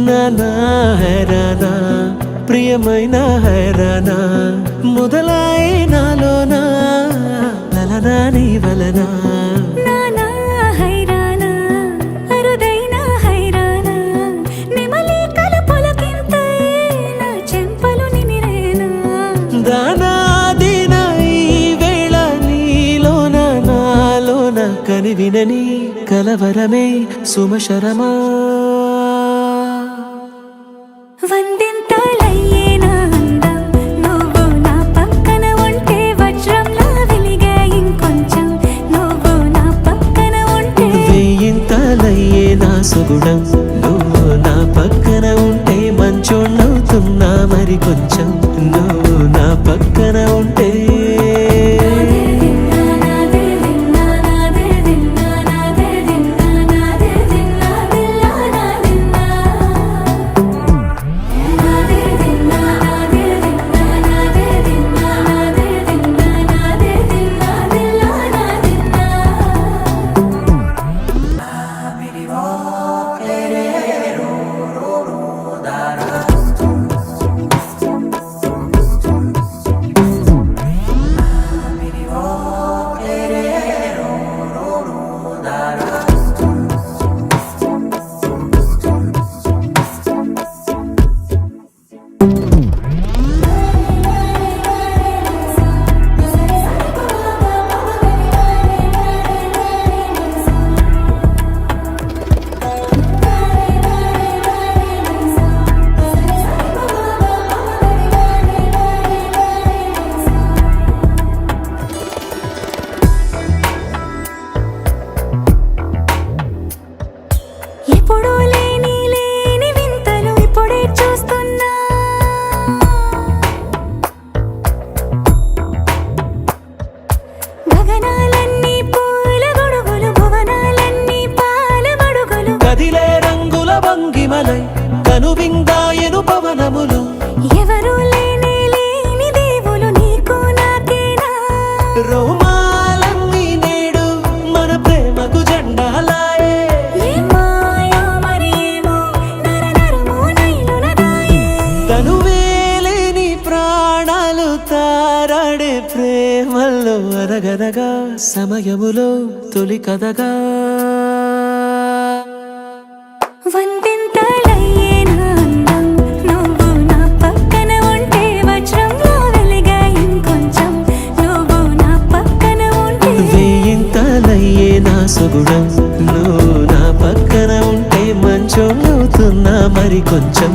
నానా హైరానా ప్రియమైన హైరానా మొదలాయి నాలోనా లలనా నీ వలనా నానా హైరానా అరుదైన హైరానా నెమలి కలుపులకింతై నా చెంపలు నిమిరేనా దానాదిన ఈ వేళ నీలోన నాలోన కనివినని కలవరమే సుమశరమా వందింతలయ్యే నా అందం నువ్వు నా పక్కన ఉంటే వజ్రంలా వెలిగే ఇంకొంచెం నువ్వు నా పక్కన ఉంటే వేయింతలయ్యే నా సుగుణం నువ్వు నా పక్కన ఉంటే మంచోణ్ణవుతున్నా మరి కొంచెం నువ్వు నా పక్కన ఉంటే ఎప్పుడూ లేని వింతలు ఇప్పుడే చూస్తున్నా గగనాలన్నీ పూల గొడుగులు భువనాలన్నీ పాల గొడుగులు కదిలే రంగుల భంగిమలై కనువిందాయను పవనములు ఎవరు లేని దేవులు నీకు నాకేనా రోమాలన్నీ నేడు మన ప్రేమకు జెండాలాయే ఏ మాయో మరేమో నరనరమో నైలునదాయే తనువేలేని ప్రాణాలు తారాడే ప్రేమల్లో అరగనగా సమయములో తొలి కథగా వందింతలయ్యే నా అందం నువ్వు నా పక్కన ఉంటే వజ్రంలా వెలిగే ఇంకొంచెం నువ్వు నా పక్కన ఉంటే వేయింతలయ్యే నా సుగుణం నువ్వు నా పక్కన ఉంటే మంచోణ్ణవుతున్నా మరి కొంచెం